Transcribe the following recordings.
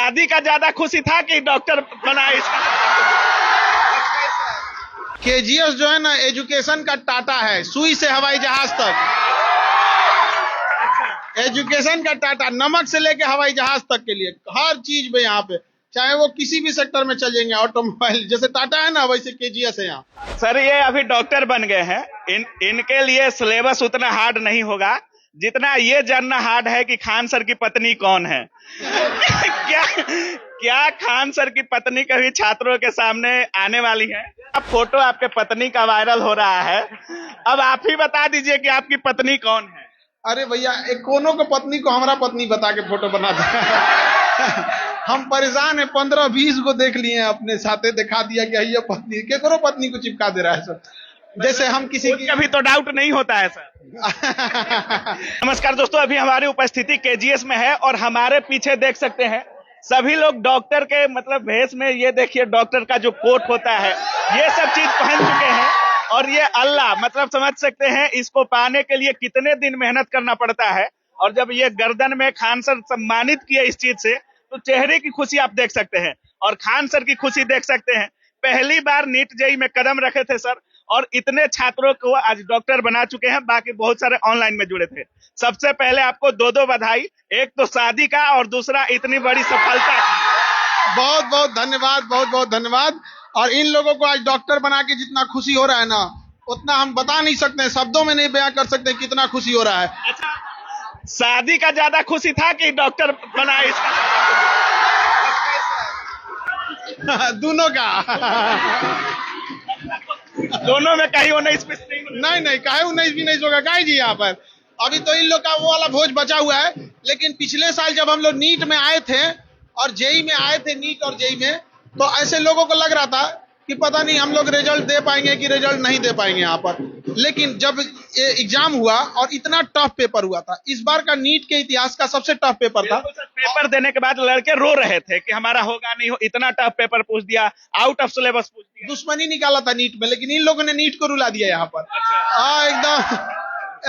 शादी का ज्यादा खुशी था कि डॉक्टर बना इसका? केजीएस जो है ना, एजुकेशन का टाटा है, सुई से हवाई जहाज तक। एजुकेशन का टाटा, नमक से लेके हवाई जहाज तक के लिए हर चीज में यहाँ पे, चाहे वो किसी भी सेक्टर में चल जाएंगे। ऑटोमोबाइल जैसे टाटा है ना, वैसे केजीएस है यहाँ। सर ये अभी डॉक्टर बन गए हैं, इनके लिए सिलेबस उतना हार्ड नहीं होगा जितना ये जानना हार्ड है कि खान सर की पत्नी कौन है। क्या खान सर की पत्नी कभी छात्रों के सामने आने वाली है? अब फोटो आपके पत्नी का वायरल हो रहा है, अब आप ही बता दीजिए कि आपकी पत्नी कौन है। अरे भैया, एक कोनो को पत्नी को हमारा पत्नी बता के फोटो बना दे। हम परेशान है, 15-20 को देख लिए हैं, अपने साथे दिखा दिया कि ये पत्नी, केकरो पत्नी को चिपका दे रहा है सर, जैसे हम किसी की। कभी तो डाउट नहीं होता है सर। नमस्कार दोस्तों, अभी हमारी उपस्थिति केजीएस में है और हमारे पीछे देख सकते हैं सभी लोग डॉक्टर के मतलब भेष में। ये देखिए डॉक्टर का जो कोट होता है ये सब चीज पहन चुके हैं और ये अल्लाह मतलब समझ सकते हैं इसको पाने के लिए कितने दिन मेहनत करना पड़ता है। और जब ये गर्दन में खान सर सम्मानित किए इस चीज से, तो चेहरे की खुशी आप देख सकते हैं और खान सर की खुशी देख सकते हैं। पहली बार नीट जेईई में कदम रखे थे सर और इतने छात्रों को आज डॉक्टर बना चुके हैं, बाकी बहुत सारे ऑनलाइन में जुड़े थे। सबसे पहले आपको दो बधाई, एक तो शादी का और दूसरा इतनी बड़ी सफलता। बहुत बहुत धन्यवाद, बहुत बहुत धन्यवाद। और इन लोगों को आज डॉक्टर बना के जितना खुशी हो रहा है ना, उतना हम बता नहीं सकते, शब्दों में नहीं बयां कर सकते कितना खुशी हो रहा है। अच्छा, शादी का ज्यादा खुशी था कि डॉक्टर बना इसका? दोनों का। दोनों में कहीं 19 नहीं, काहे 19 होगा, काहे जी यहाँ पर। अभी तो इन लोग का वो वाला भोज बचा हुआ है, लेकिन पिछले साल जब हम लोग नीट में आए थे और जेईई में आए थे, नीट और जेईई में, तो ऐसे लोगों को लग रहा था कि पता नहीं हम लोग रिजल्ट दे पाएंगे कि रिजल्ट नहीं दे पाएंगे यहाँ पर। लेकिन जब एग्जाम हुआ और इतना टफ पेपर हुआ था, इस बार का नीट के इतिहास का सबसे टफ पेपर था। पेपर देने के बाद लड़के रो रहे थे कि हमारा होगा नहीं, इतना टफ पेपर पूछ दिया, आउट ऑफ सिलेबस पूछ दिया। दुश्मनी निकाला था नीट में, लेकिन इन लोगों ने नीट को रुला दिया यहाँ पर।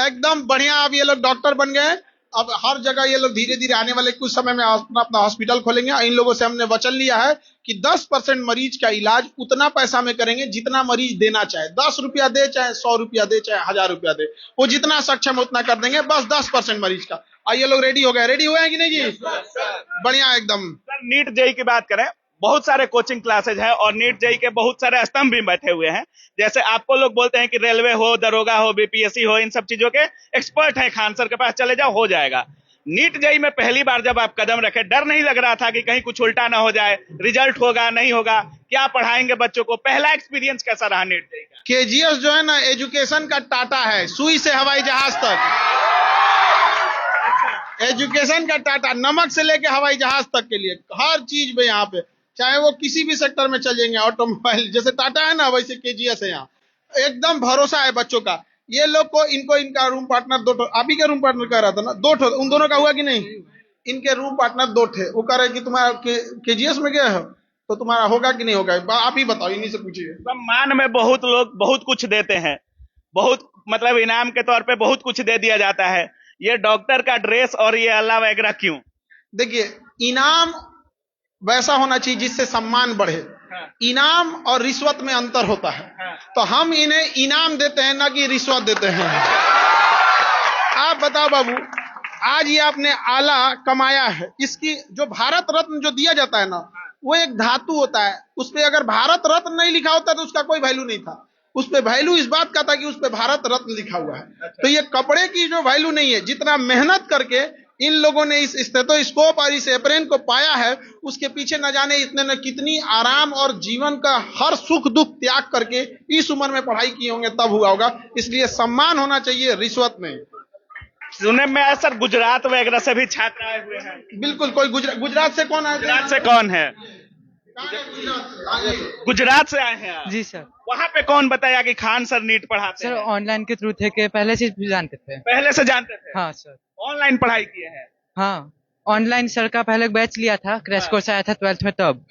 एकदम बढ़िया। अब ये लोग डॉक्टर बन गए, अब हर जगह ये लोग धीरे धीरे आने वाले कुछ समय में अपना हॉस्पिटल खोलेंगे। इन लोगों से हमने वचन लिया है कि 10% मरीज का इलाज उतना पैसा में करेंगे जितना मरीज देना चाहे। 10 रुपया दे, चाहे 100 रुपया दे, चाहे 1000 रुपया दे, वो जितना सक्षम उतना कर देंगे, बस 10% मरीज का। ये लोग रेडी हो गए, रेडी हुए हैं कि नहीं जी? बढ़िया एकदम। नीट जेईई की बात करें, बहुत सारे कोचिंग क्लासेज हैं और नीट जेईई के बहुत सारे स्तंभ भी बैठे हुए हैं। जैसे आपको लोग बोलते हैं कि रेलवे हो, दरोगा हो, बीपीएससी हो, इन सब चीजों के एक्सपर्ट हैं, खान सर के पास चले जाओ, हो जाएगा। नीट जेईई में पहली बार जब आप कदम रखे, डर नहीं लग रहा था कि कहीं कुछ उल्टा ना हो जाए, रिजल्ट होगा नहीं होगा, क्या पढ़ाएंगे बच्चों को? पहला एक्सपीरियंस कैसा रहा नीट जेईई का? केजीएस जो है ना, एजुकेशन का टाटा है, सुई से हवाई जहाज तक। एजुकेशन का टाटा, नमक से लेके हवाई जहाज तक के लिए हर चीज में यहाँ पे, चाहे वो किसी भी सेक्टर में चल जाएंगे। ऑटोमोबाइल जैसे टाटा है ना, वैसे केजीएस है यहाँ। एकदम भरोसा है बच्चों का। ये लोग को इनका रूम पार्टनर 2 ठो, आप ही का रूम पार्टनर कह रहा था ना, 2 ठो, उन दोनों का हुआ कि नहीं? इनके रूम पार्टनर 2 थे। वो कह रहे कि तुम्हारा केजीएस में गया हो तो तुम्हारा होगा कि नहीं होगा, आप ही बताओ, इन्हीं से पूछिए। सम्मान में बहुत लोग बहुत कुछ देते हैं, बहुत मतलब इनाम के तौर पे बहुत कुछ दे दिया जाता है। ये डॉक्टर का ड्रेस और ये अल्लाह वगैरह क्यों? देखिए, इनाम वैसा होना चाहिए जिससे सम्मान बढ़े। इनाम और रिश्वत में अंतर होता है। तो हम इन्हें इनाम देते हैं, ना कि रिश्वत देते हैं। आप बताओ बाबू, आज ये आपने आला कमाया है, इसकी जो भारत रत्न जो दिया जाता है ना, वो एक धातु होता है। उस पे अगर भारत रत्न नहीं लिखा होता तो उसका कोई वैल्यू नहीं था। उस पे वैल्यू इस बात का था कि उस पे भारत रत्न लिखा हुआ है। तो ये कपड़े की जो वैल्यू नहीं है, जितना मेहनत करके इन लोगों ने इस स्टेथोस्कोप और इस एप्रेन को पाया है, उसके पीछे न जाने इतने न कितनी आराम और जीवन का हर सुख दुख त्याग करके इस उम्र में पढ़ाई किए होंगे, तब हुआ होगा। इसलिए सम्मान होना चाहिए, रिश्वत नहीं। सुनने में आया सर गुजरात वगैरह से भी छात्र आए हुए हैं। बिल्कुल। कोई गुजरात से कौन आए? गुजरात से कौन है? गुजरात से आए हैं जी सर। वहाँ पे कौन बताया कि खान सर नीट पढ़ाते सर हैं? ऑनलाइन के थ्रू थे कि पहले से जानते थे। पहले से जानते थे? हाँ सर। ऑनलाइन पढ़ाई किए हैं? हाँ, ऑनलाइन सर का पहले बैच लिया था, क्रैश कोर्स आया था 12th में तब।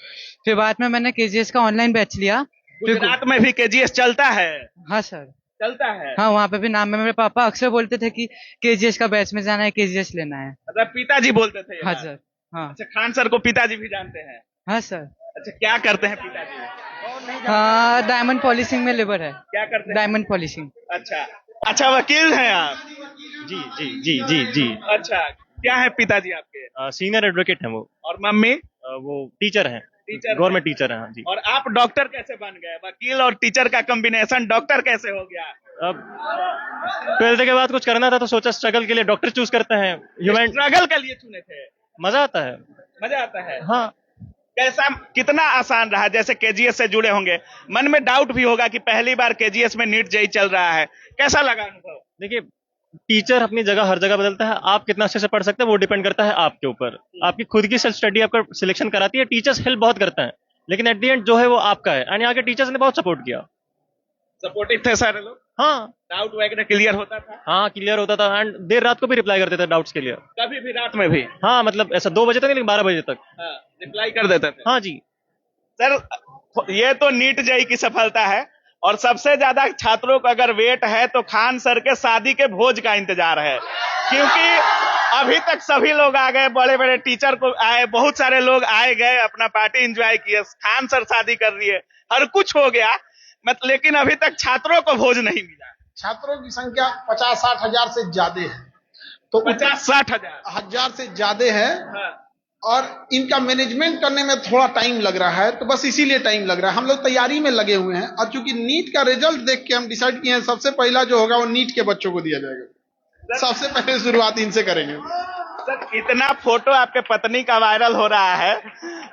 फिर बाद में मैंने केजीएस का ऑनलाइन बैच लिया। गुजरात में भी केजीएस चलता है? हाँ सर, चलता है। हाँ वहाँ पे भी नाम में मेरे पापा अक्सर बोलते थे कि केजीएस का बैच में जाना है, केजीएस लेना है। मतलब पिताजी बोलते थे? हाँ सर। हाँ अच्छा, खान सर को पिताजी भी जानते हैं? हाँ सर। अच्छा, क्या करते हैं पिताजी? हाँ, डायमंड पॉलिशिंग में लेबर है। क्या करते हैं? Diamond polishing. अच्छा अच्छा, वकील हैं आप? जी जी जी जी जी। अच्छा, क्या है पिताजी आपके? सीनियर एडवोकेट हैं वो। और मम्मी? वो टीचर हैं, टीचर गवर्नमेंट टीचर हैं। हाँ जी। और आप डॉक्टर कैसे बन गए? वकील और टीचर का कॉम्बिनेशन डॉक्टर कैसे हो गया? अब 12th के बाद कुछ करना था तो सोचा स्ट्रगल के लिए डॉक्टर चूज करते हैं। ह्यूमन स्ट्रगल के लिए चुने थे? मजा आता है। मजा आता है? हाँ, कैसा, कितना आसान रहा? जैसे केजीएस से जुड़े होंगे, मन में डाउट भी होगा कि पहली बार केजीएस में नीट जेई चल रहा है, कैसा लगा अनुभव? देखिए टीचर अपनी जगह हर जगह बदलता है। आप कितना अच्छे से पढ़ सकते हैं वो डिपेंड करता है आपके ऊपर। आपकी खुद की सेल्फ स्टडी आपका सिलेक्शन कराती है। टीचर्स हेल्प बहुत करते हैं लेकिन एट द एंड जो है वो आपका है। एंड यहाँ के टीचर्स ने बहुत सपोर्ट किया। सपोर्टिव थे सारे लोग? हाँ डाउट वगैरह क्लियर होता था? हाँ, क्लियर होता था। एंड देर रात को भी रिप्लाई करते थे डाउट्स के लिए। कभी भी रात में भी? हाँ, मतलब ऐसा 2 बजे तक नहीं, लेकिन 12 बजे तक। हाँ, रिप्लाई कर देते थे? हाँ जी। सर, ये तो नीट जेई की सफलता है, और सबसे ज्यादा छात्रों का अगर वेट है तो खान सर के शादी के भोज का इंतजार है, क्योंकि अभी तक सभी लोग आ गए, बड़े बड़े टीचर को आए, बहुत सारे लोग आए गए, अपना पार्टी एंजॉय किए, खान सर शादी कर रही है, हर कुछ हो गया, लेकिन अभी तक छात्रों को भोज नहीं मिला। छात्रों की संख्या 50-60 हजार से ज्यादा है, तो 50-60 हजार हजार से ज्यादा है। हाँ। और इनका मैनेजमेंट करने में थोड़ा टाइम लग रहा है, तो बस इसीलिए टाइम लग रहा है। हम लोग तैयारी में लगे हुए हैं, और चूंकि नीट का रिजल्ट देख के हम डिसाइड किए हैं सबसे पहला जो होगा वो नीट के बच्चों को दिया जाएगा। सबसे पहले शुरुआत इनसे करेंगे। सर, इतना फोटो आपके पत्नी का वायरल हो रहा है,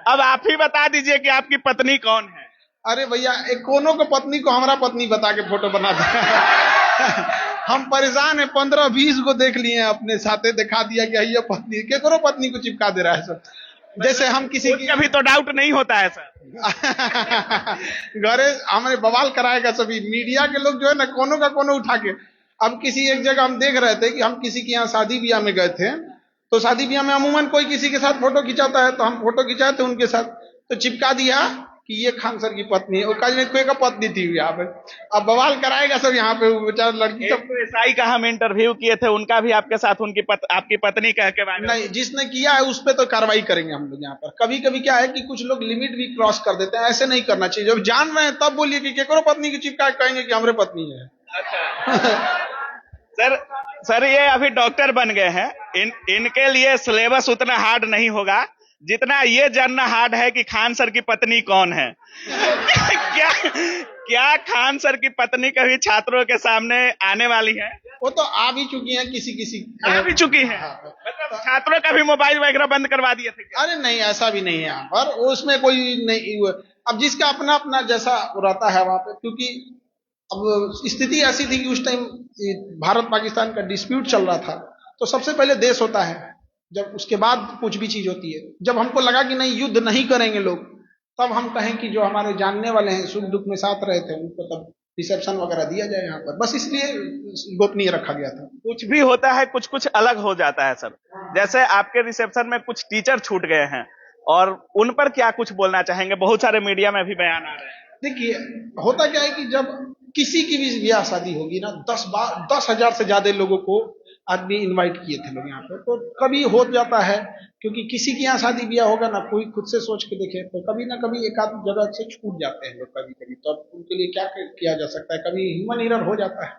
अब आप ही बता दीजिए कि आपकी पत्नी कौन है? अरे भैया, एक कोनो को पत्नी को हमारा पत्नी बता के फोटो बनाते हैं। हम परेशान हैं, 15-20 को देख लिए हैं, अपने साथे दिखा दिया कि ये पत्नी के करो, पत्नी को चिपका दे रहा है सर। जैसे हम किसी की कभी तो डाउट नहीं होता है सर? घरे हमारे बवाल कराएगा सभी मीडिया के लोग जो है ना, कोनो का कोनो उठा के। अब किसी एक जगह हम देख रहे थे कि हम किसी के यहाँ शादी ब्याह में गए थे, तो शादी ब्याह में अमूमन कोई किसी के साथ फोटो खिंचाता है, तो हम फोटो खिंचाए थे उनके साथ, तो चिपका दिया कि ये खान सर की पत्नी है। कोई का पत्नी थी यहाँ पे। अब बवाल कराएगा सब यहाँ पे, बेचारा लड़की एक तो एसआई का हम इंटरव्यू किए थे, उनका भी आपके साथ आपकी पत्नी कह के वायरल। नहीं, जिसने किया है उस पे तो कार्रवाई करेंगे हम लोग यहाँ पर। कभी कभी क्या है कि कुछ लोग लिमिट भी क्रॉस कर देते हैं, ऐसे नहीं करना चाहिए। जब जान रहे हैं तब बोलिए कि केकरो पत्नी की चिपका कहेंगे कि हमारे पत्नी है। अच्छा। सर ये अभी डॉक्टर बन गए हैं, इनके लिए सिलेबस उतना हार्ड नहीं होगा जितना ये जानना हार्ड है कि खान सर की पत्नी कौन है। क्या खान सर की पत्नी कभी छात्रों के सामने आने वाली है? वो तो आ भी चुकी हैं, किसी आ भी चुकी है। मतलब छात्रों का भी मोबाइल वगैरह बंद करवा दिए थे क्या? अरे नहीं, ऐसा भी नहीं है यहाँ पर। उसमें कोई नहीं, अब जिसका अपना अपना जैसा रहता है वहां पे, क्योंकि अब स्थिति ऐसी थी कि उस टाइम भारत पाकिस्तान का डिस्प्यूट चल रहा था, तो सबसे पहले देश होता है, जब उसके बाद कुछ भी चीज होती है। जब हमको लगा कि नहीं, युद्ध नहीं करेंगे लोग, तब हम कहें कि जो हमारे जानने वाले हैं, सुख दुख में साथ रहे थे, उनको तब रिसेप्शन वगैरह दिया जाए यहाँ पर। बस इसलिए गोपनीय रखा गया था। कुछ भी होता है, कुछ कुछ अलग हो जाता है सर। जैसे आपके रिसेप्शन में कुछ टीचर छूट गए हैं, और उन पर क्या कुछ बोलना चाहेंगे? बहुत सारे मीडिया में भी बयान आ रहे हैं। देखिए, होता क्या है कि जब किसी की भी ब्याह शादी होगी ना, 10 हजार से ज्यादा लोगों को आदमी इनवाइट किए थे लोग यहाँ पे, तो कभी हो जाता है, क्योंकि किसी के यहाँ शादी ब्याह होगा ना, कोई खुद से सोच के देखे, तो कभी ना कभी एक आध जगह से छूट जाते हैं लोग कभी कभी। तो उनके लिए क्या किया जा सकता है, कभी ह्यूमन एरर हो जाता है।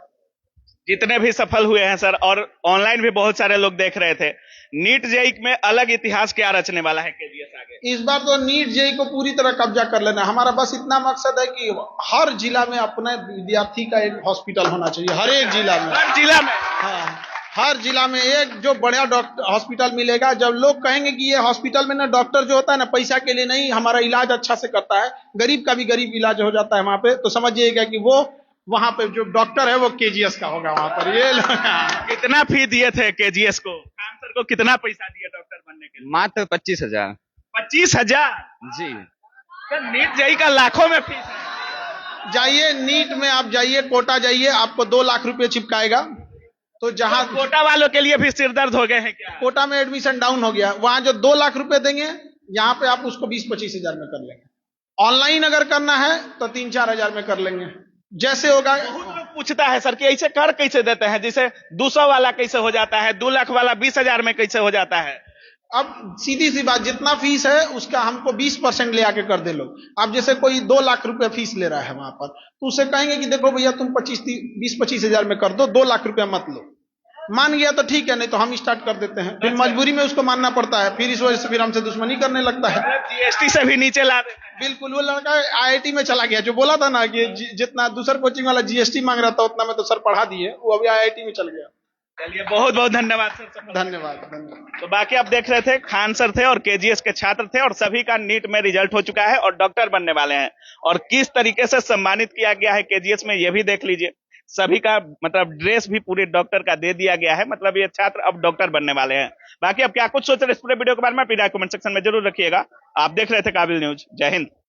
जितने भी सफल हुए हैं सर, और ऑनलाइन भी बहुत सारे लोग देख रहे थे, नीट जेई में अलग इतिहास क्या रचने वाला है केजीएस आगे? इस बार तो नीट जेई को पूरी तरह कब्जा कर लेना। हमारा बस इतना मकसद है कि हर जिला में अपने विद्यार्थी का एक हॉस्पिटल होना चाहिए, हर एक जिला में। हर जिला में? हाँ, हर जिला में एक जो बड़ा डॉक्टर हॉस्पिटल मिलेगा। जब लोग कहेंगे कि ये हॉस्पिटल में ना डॉक्टर जो होता है ना, पैसा के लिए नहीं, हमारा इलाज अच्छा से करता है, गरीब का भी गरीब इलाज हो जाता है वहां पे, तो समझिएगा कि वो वहां पे जो डॉक्टर है वो केजीएस का होगा वहां पर। ये कितना फी दिए थे केजीएस को? खान सर को कितना पैसा दिए डॉक्टर बनने के लिए? मात्र 25,000। 25,000? जी सर, नीट जेई का लाखों में फीस है। जाइए नीट में, आप जाइए, कोटा जाइए, आपको 2 लाख रुपए चिपकाएगा। तो जहां तो कोटा वालों के लिए भी सिरदर्द हो गए हैं क्या? कोटा में एडमिशन डाउन हो गया, वहां जो 2 लाख रुपए देंगे, यहाँ पे आप उसको 20-25 हजार में कर लेंगे। ऑनलाइन अगर करना है तो 3-4 हजार में कर लेंगे, जैसे होगा। बहुत लोग पूछता है सर कि ऐसे कर कैसे देते हैं, जैसे 200 वाला कैसे हो जाता है, 2 लाख वाला 20,000 में कैसे हो जाता है? अब सीधी सी बात, जितना फीस है उसका हमको 20% ले आके कर दे लोग। अब जैसे कोई 2 लाख रुपया फीस ले रहा है वहां पर, तो उसे कहेंगे कि देखो भैया तुम 20-25 हजार में कर दो, 2 लाख रुपया मत लो। मान गया तो ठीक है, नहीं तो हम स्टार्ट कर देते हैं। फिर मजबूरी में उसको मानना पड़ता है, फिर इस वजह से फिर हमसे दुश्मनी करने लगता है। जीएसटी से भी नीचे ला देते हैं। बिल्कुल, वो लड़का आईआईटी में चला गया, जो बोला था ना कि जितना दूसरा कोचिंग वाला जीएसटी मांग रहा था उतना में तो सर पढ़ा दिए, वो अभी आईआईटी में चल गया। चलिए बहुत बहुत धन्यवाद सर। धन्यवाद धन्यवाद। तो बाकी आप देख रहे थे, खान सर थे और केजीएस के छात्र थे और सभी का नीट में रिजल्ट हो चुका है और डॉक्टर बनने वाले हैं। और किस तरीके से सम्मानित किया गया है केजीएस में, ये भी देख लीजिए। सभी का मतलब ड्रेस भी पूरे डॉक्टर का दे दिया गया है, मतलब ये छात्र अब डॉक्टर बनने वाले हैं। बाकी अब क्या कुछ सोच रहे इस पूरे वीडियो के बारे में, अपनी राय कमेंट सेक्शन में जरूर रखिएगा। आप देख रहे थे काबिल न्यूज। जय हिंद।